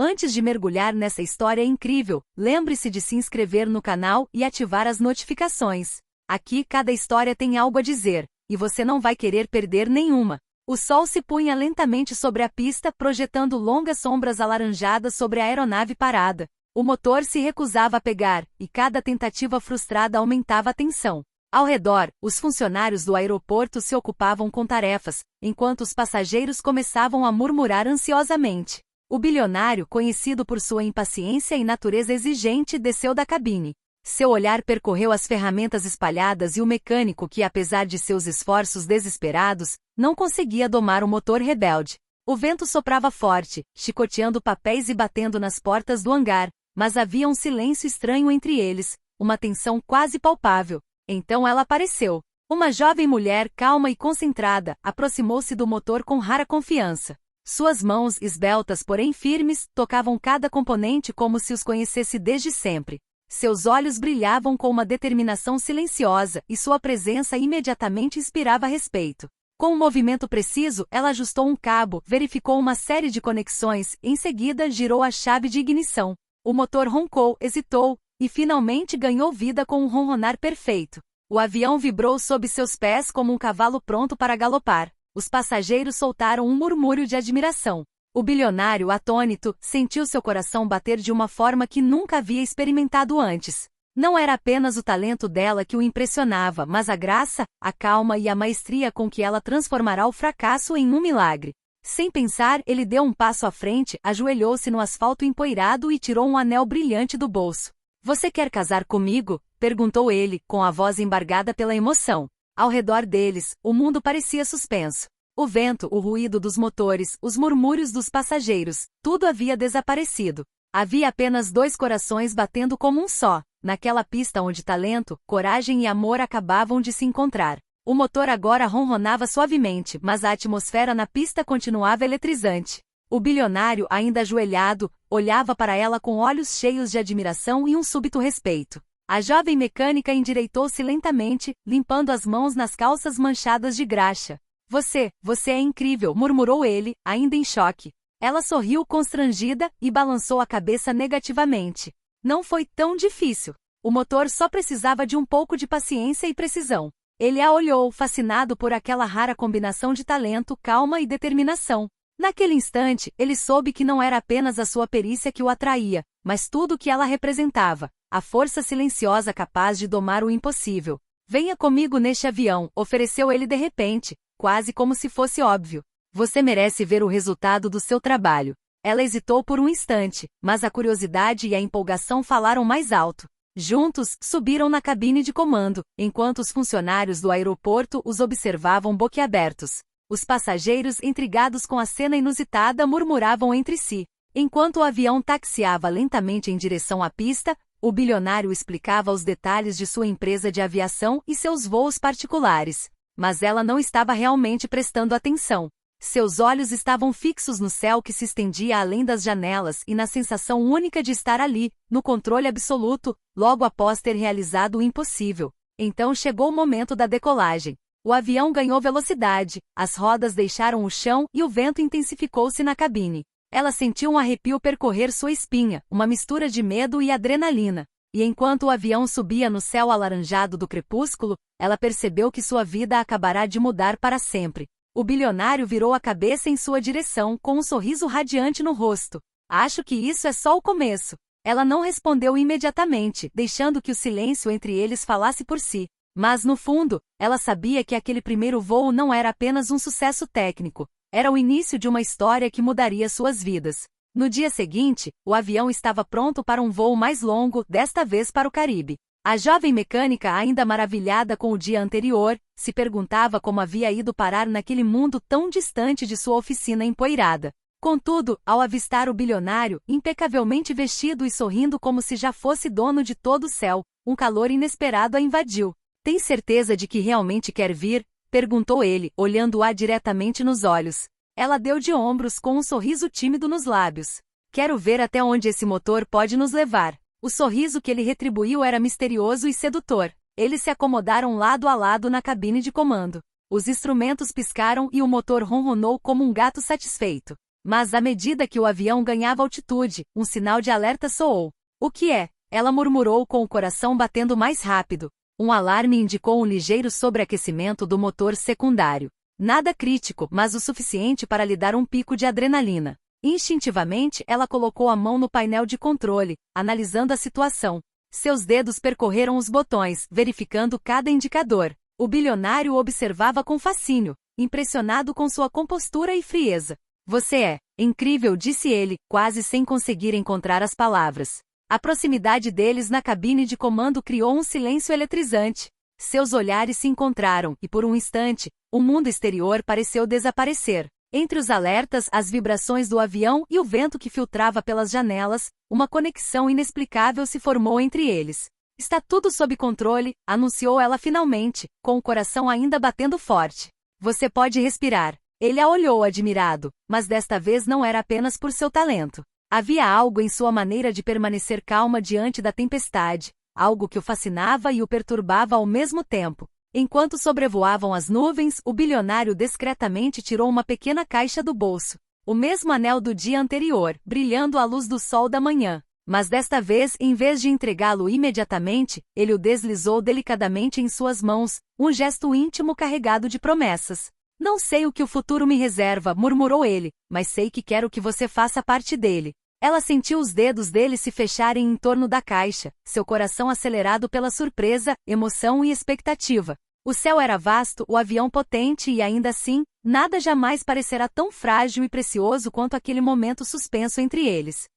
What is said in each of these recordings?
Antes de mergulhar nessa história incrível, lembre-se de se inscrever no canal e ativar as notificações. Aqui cada história tem algo a dizer, e você não vai querer perder nenhuma. O sol se punha lentamente sobre a pista, projetando longas sombras alaranjadas sobre a aeronave parada. O motor se recusava a pegar, e cada tentativa frustrada aumentava a tensão. Ao redor, os funcionários do aeroporto se ocupavam com tarefas, enquanto os passageiros começavam a murmurar ansiosamente. O bilionário, conhecido por sua impaciência e natureza exigente, desceu da cabine. Seu olhar percorreu as ferramentas espalhadas e o mecânico que, apesar de seus esforços desesperados, não conseguia domar o motor rebelde. O vento soprava forte, chicoteando papéis e batendo nas portas do hangar, mas havia um silêncio estranho entre eles, uma tensão quase palpável. Então ela apareceu. Uma jovem mulher calma e concentrada aproximou-se do motor com rara confiança. Suas mãos, esbeltas porém firmes, tocavam cada componente como se os conhecesse desde sempre. Seus olhos brilhavam com uma determinação silenciosa e sua presença imediatamente inspirava respeito. Com um movimento preciso, ela ajustou um cabo, verificou uma série de conexões, em seguida girou a chave de ignição. O motor roncou, hesitou, e finalmente ganhou vida com um ronronar perfeito. O avião vibrou sob seus pés como um cavalo pronto para galopar. Os passageiros soltaram um murmúrio de admiração. O bilionário, atônito, sentiu seu coração bater de uma forma que nunca havia experimentado antes. Não era apenas o talento dela que o impressionava, mas a graça, a calma e a maestria com que ela transformará o fracasso em um milagre. Sem pensar, ele deu um passo à frente, ajoelhou-se no asfalto empoeirado e tirou um anel brilhante do bolso. "Você quer casar comigo?", perguntou ele, com a voz embargada pela emoção. Ao redor deles, o mundo parecia suspenso. O vento, o ruído dos motores, os murmúrios dos passageiros, tudo havia desaparecido. Havia apenas dois corações batendo como um só, naquela pista onde talento, coragem e amor acabavam de se encontrar. O motor agora ronronava suavemente, mas a atmosfera na pista continuava eletrizante. O bilionário, ainda ajoelhado, olhava para ela com olhos cheios de admiração e um súbito respeito. A jovem mecânica endireitou-se lentamente, limpando as mãos nas calças manchadas de graxa. Você é incrível", murmurou ele, ainda em choque. Ela sorriu constrangida e balançou a cabeça negativamente. Não foi tão difícil. O motor só precisava de um pouco de paciência e precisão. Ele a olhou, fascinado por aquela rara combinação de talento, calma e determinação. Naquele instante, ele soube que não era apenas a sua perícia que o atraía, mas tudo o que ela representava, a força silenciosa capaz de domar o impossível. "Venha comigo neste avião", ofereceu ele de repente, quase como se fosse óbvio. "Você merece ver o resultado do seu trabalho." Ela hesitou por um instante, mas a curiosidade e a empolgação falaram mais alto. Juntos, subiram na cabine de comando, enquanto os funcionários do aeroporto os observavam boquiabertos. Os passageiros, intrigados com a cena inusitada, murmuravam entre si. Enquanto o avião taxiava lentamente em direção à pista, o bilionário explicava os detalhes de sua empresa de aviação e seus voos particulares. Mas ela não estava realmente prestando atenção. Seus olhos estavam fixos no céu que se estendia além das janelas e na sensação única de estar ali, no controle absoluto, logo após ter realizado o impossível. Então chegou o momento da decolagem. O avião ganhou velocidade, as rodas deixaram o chão e o vento intensificou-se na cabine. Ela sentiu um arrepio percorrer sua espinha, uma mistura de medo e adrenalina. E enquanto o avião subia no céu alaranjado do crepúsculo, ela percebeu que sua vida acabará de mudar para sempre. O bilionário virou a cabeça em sua direção, com um sorriso radiante no rosto. "Acho que isso é só o começo." Ela não respondeu imediatamente, deixando que o silêncio entre eles falasse por si. Mas no fundo, ela sabia que aquele primeiro voo não era apenas um sucesso técnico, era o início de uma história que mudaria suas vidas. No dia seguinte, o avião estava pronto para um voo mais longo, desta vez para o Caribe. A jovem mecânica, ainda maravilhada com o dia anterior, se perguntava como havia ido parar naquele mundo tão distante de sua oficina empoeirada. Contudo, ao avistar o bilionário, impecavelmente vestido e sorrindo como se já fosse dono de todo o céu, um calor inesperado a invadiu. "Tem certeza de que realmente quer vir?", perguntou ele, olhando-a diretamente nos olhos. Ela deu de ombros com um sorriso tímido nos lábios. "Quero ver até onde esse motor pode nos levar." O sorriso que ele retribuiu era misterioso e sedutor. Eles se acomodaram lado a lado na cabine de comando. Os instrumentos piscaram e o motor ronronou como um gato satisfeito. Mas à medida que o avião ganhava altitude, um sinal de alerta soou. O que é? Ela murmurou com o coração batendo mais rápido. Um alarme indicou um ligeiro sobreaquecimento do motor secundário. Nada crítico, mas o suficiente para lhe dar um pico de adrenalina. Instintivamente, ela colocou a mão no painel de controle, analisando a situação. Seus dedos percorreram os botões, verificando cada indicador. O bilionário observava com fascínio, impressionado com sua compostura e frieza. Você é incrível, disse ele, quase sem conseguir encontrar as palavras. A proximidade deles na cabine de comando criou um silêncio eletrizante. Seus olhares se encontraram e, por um instante, o mundo exterior pareceu desaparecer. Entre os alertas, as vibrações do avião e o vento que filtrava pelas janelas, uma conexão inexplicável se formou entre eles. Está tudo sob controle, anunciou ela finalmente, com o coração ainda batendo forte. Você pode respirar. Ele a olhou admirado, mas desta vez não era apenas por seu talento. Havia algo em sua maneira de permanecer calma diante da tempestade, algo que o fascinava e o perturbava ao mesmo tempo. Enquanto sobrevoavam as nuvens, o bilionário discretamente tirou uma pequena caixa do bolso. O mesmo anel do dia anterior, brilhando à luz do sol da manhã. Mas desta vez, em vez de entregá-lo imediatamente, ele o deslizou delicadamente em suas mãos, um gesto íntimo carregado de promessas. Não sei o que o futuro me reserva, murmurou ele, mas sei que quero que você faça parte dele. Ela sentiu os dedos dele se fecharem em torno da caixa, seu coração acelerado pela surpresa, emoção e expectativa. O céu era vasto, o avião potente e ainda assim, nada jamais parecerá tão frágil e precioso quanto aquele momento suspenso entre eles.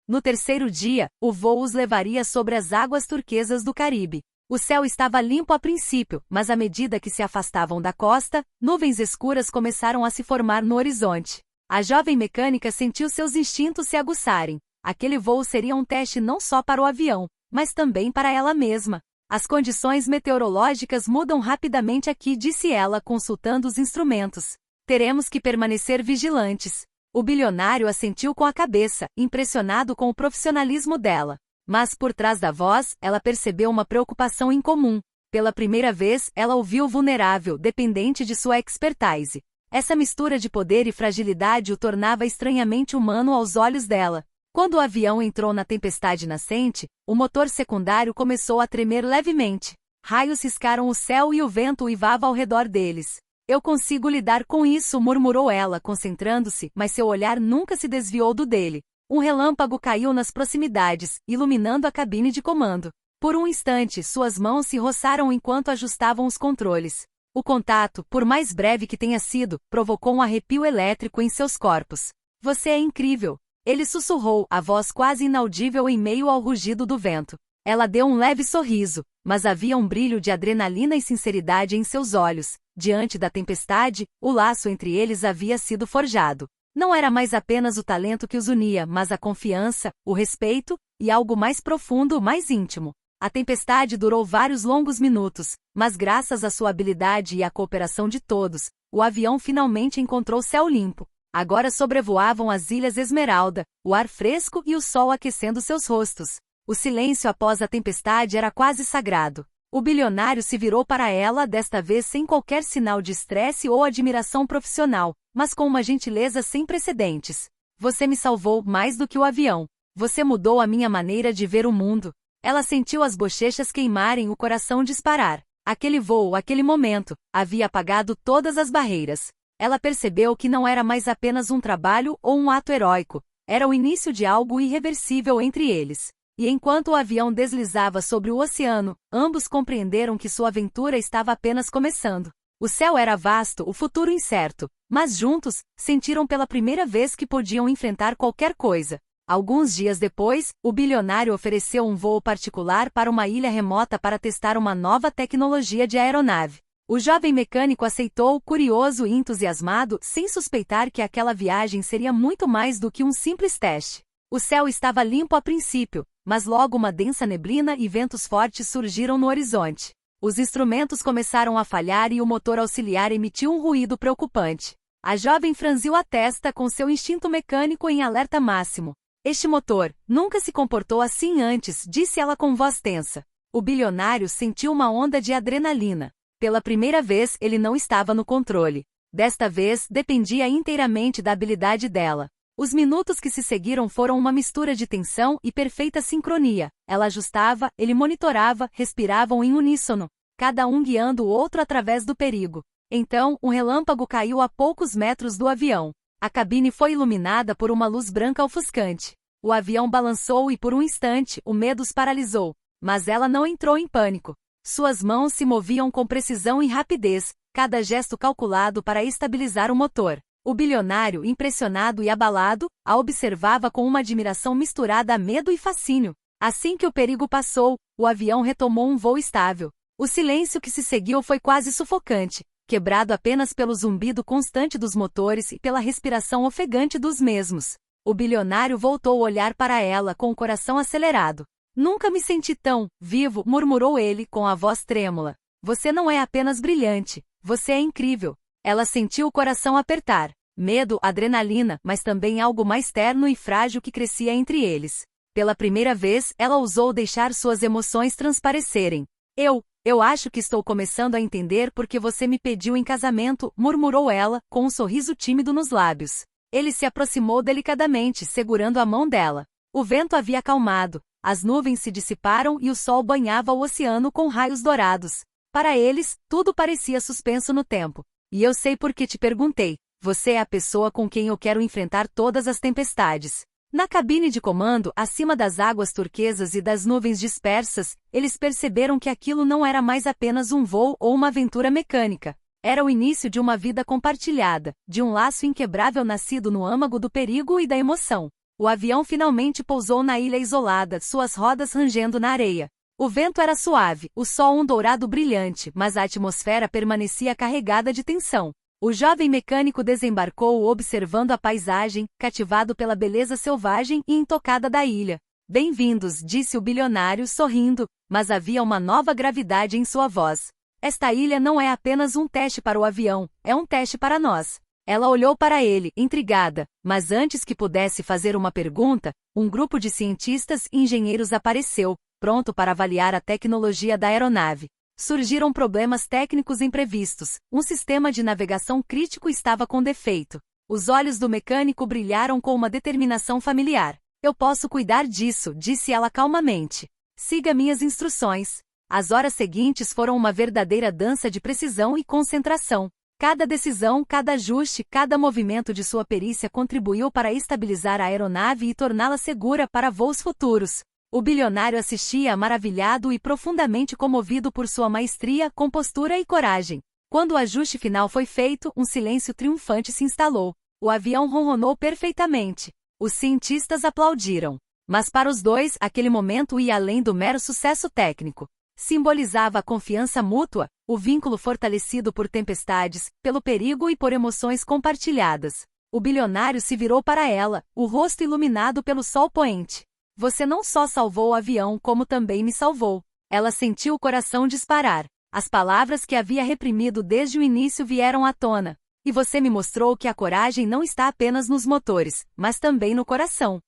No terceiro dia, o voo os levaria sobre as águas turquesas do Caribe. O céu estava limpo a princípio, mas à medida que se afastavam da costa, nuvens escuras começaram a se formar no horizonte. A jovem mecânica sentiu seus instintos se aguçarem. Aquele voo seria um teste não só para o avião, mas também para ela mesma. As condições meteorológicas mudam rapidamente aqui, disse ela, consultando os instrumentos. Teremos que permanecer vigilantes. O bilionário assentiu com a cabeça, impressionado com o profissionalismo dela. Mas por trás da voz, ela percebeu uma preocupação incomum. Pela primeira vez, ela ouviu vulnerável, dependente de sua expertise. Essa mistura de poder e fragilidade o tornava estranhamente humano aos olhos dela. Quando o avião entrou na tempestade nascente, o motor secundário começou a tremer levemente. Raios riscaram o céu e o vento uivava ao redor deles. Eu consigo lidar com isso, murmurou ela, concentrando-se, mas seu olhar nunca se desviou do dele. Um relâmpago caiu nas proximidades, iluminando a cabine de comando. Por um instante, suas mãos se roçaram enquanto ajustavam os controles. O contato, por mais breve que tenha sido, provocou um arrepio elétrico em seus corpos. Você é incrível. Ele sussurrou, a voz quase inaudível em meio ao rugido do vento. Ela deu um leve sorriso, mas havia um brilho de adrenalina e sinceridade em seus olhos. Diante da tempestade, o laço entre eles havia sido forjado. Não era mais apenas o talento que os unia, mas a confiança, o respeito, e algo mais profundo, mais íntimo. A tempestade durou vários longos minutos, mas graças à sua habilidade e à cooperação de todos, o avião finalmente encontrou céu limpo. Agora sobrevoavam as Ilhas Esmeralda, o ar fresco e o sol aquecendo seus rostos. O silêncio após a tempestade era quase sagrado. O bilionário se virou para ela, desta vez sem qualquer sinal de estresse ou admiração profissional, mas com uma gentileza sem precedentes. Você me salvou mais do que o avião. Você mudou a minha maneira de ver o mundo. Ela sentiu as bochechas queimarem, o coração disparar. Aquele voo, aquele momento, havia apagado todas as barreiras. Ela percebeu que não era mais apenas um trabalho ou um ato heróico, era o início de algo irreversível entre eles. E enquanto o avião deslizava sobre o oceano, ambos compreenderam que sua aventura estava apenas começando. O céu era vasto, o futuro incerto, mas juntos, sentiram pela primeira vez que podiam enfrentar qualquer coisa. Alguns dias depois, o bilionário ofereceu um voo particular para uma ilha remota para testar uma nova tecnologia de aeronave. O jovem mecânico aceitou, curioso e entusiasmado, sem suspeitar que aquela viagem seria muito mais do que um simples teste. O céu estava limpo a princípio, mas logo uma densa neblina e ventos fortes surgiram no horizonte. Os instrumentos começaram a falhar e o motor auxiliar emitiu um ruído preocupante. A jovem franziu a testa com seu instinto mecânico em alerta máximo. Este motor nunca se comportou assim antes, disse ela com voz tensa. O bilionário sentiu uma onda de adrenalina. Pela primeira vez, ele não estava no controle. Desta vez, dependia inteiramente da habilidade dela. Os minutos que se seguiram foram uma mistura de tensão e perfeita sincronia. Ela ajustava, ele monitorava, respiravam em uníssono, cada um guiando o outro através do perigo. Então, um relâmpago caiu a poucos metros do avião. A cabine foi iluminada por uma luz branca ofuscante. O avião balançou e por um instante, o medo os paralisou. Mas ela não entrou em pânico. Suas mãos se moviam com precisão e rapidez, cada gesto calculado para estabilizar o motor. O bilionário, impressionado e abalado, a observava com uma admiração misturada a medo e fascínio. Assim que o perigo passou, o avião retomou um voo estável. O silêncio que se seguiu foi quase sufocante, quebrado apenas pelo zumbido constante dos motores e pela respiração ofegante dos mesmos. O bilionário voltou a olhar para ela com o coração acelerado. Nunca me senti tão vivo, murmurou ele com a voz trêmula. Você não é apenas brilhante, você é incrível. Ela sentiu o coração apertar. Medo, adrenalina, mas também algo mais terno e frágil que crescia entre eles. Pela primeira vez, ela ousou deixar suas emoções transparecerem. Eu acho que estou começando a entender porque você me pediu em casamento, murmurou ela, com um sorriso tímido nos lábios. Ele se aproximou delicadamente, segurando a mão dela. O vento havia acalmado, as nuvens se dissiparam e o sol banhava o oceano com raios dourados. Para eles, tudo parecia suspenso no tempo. E eu sei por que te perguntei. Você é a pessoa com quem eu quero enfrentar todas as tempestades. Na cabine de comando, acima das águas turquesas e das nuvens dispersas, eles perceberam que aquilo não era mais apenas um voo ou uma aventura mecânica. Era o início de uma vida compartilhada, de um laço inquebrável nascido no âmago do perigo e da emoção. O avião finalmente pousou na ilha isolada, suas rodas rangendo na areia. O vento era suave, o sol um dourado brilhante, mas a atmosfera permanecia carregada de tensão. O jovem mecânico desembarcou observando a paisagem, cativado pela beleza selvagem e intocada da ilha. Bem-vindos, disse o bilionário sorrindo, mas havia uma nova gravidade em sua voz. Esta ilha não é apenas um teste para o avião, é um teste para nós. Ela olhou para ele, intrigada, mas antes que pudesse fazer uma pergunta, um grupo de cientistas e engenheiros apareceu, pronto para avaliar a tecnologia da aeronave. Surgiram problemas técnicos imprevistos, um sistema de navegação crítico estava com defeito. Os olhos do mecânico brilharam com uma determinação familiar. Eu posso cuidar disso, disse ela calmamente. Siga minhas instruções. As horas seguintes foram uma verdadeira dança de precisão e concentração. Cada decisão, cada ajuste, cada movimento de sua perícia contribuiu para estabilizar a aeronave e torná-la segura para voos futuros. O bilionário assistia maravilhado e profundamente comovido por sua maestria, compostura e coragem. Quando o ajuste final foi feito, um silêncio triunfante se instalou. O avião ronronou perfeitamente. Os cientistas aplaudiram. Mas para os dois, aquele momento ia além do mero sucesso técnico. Simbolizava a confiança mútua, o vínculo fortalecido por tempestades, pelo perigo e por emoções compartilhadas. O bilionário se virou para ela, o rosto iluminado pelo sol poente. Você não só salvou o avião como também me salvou. Ela sentiu o coração disparar. As palavras que havia reprimido desde o início vieram à tona. E você me mostrou que a coragem não está apenas nos motores, mas também no coração.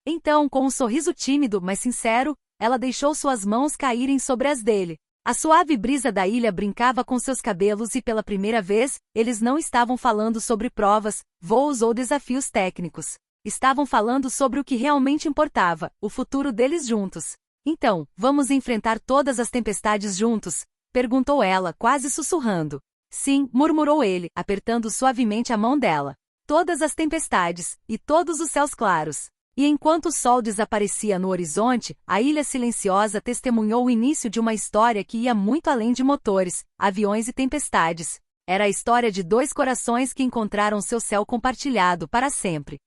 Então, com um sorriso tímido, mas sincero, ela deixou suas mãos caírem sobre as dele. A suave brisa da ilha brincava com seus cabelos e pela primeira vez, eles não estavam falando sobre provas, voos ou desafios técnicos. Estavam falando sobre o que realmente importava, o futuro deles juntos. Então, vamos enfrentar todas as tempestades juntos? Perguntou ela, quase sussurrando. Sim, murmurou ele, apertando suavemente a mão dela. Todas as tempestades, e todos os céus claros. E enquanto o sol desaparecia no horizonte, a ilha silenciosa testemunhou o início de uma história que ia muito além de motores, aviões e tempestades. Era a história de dois corações que encontraram seu céu compartilhado para sempre.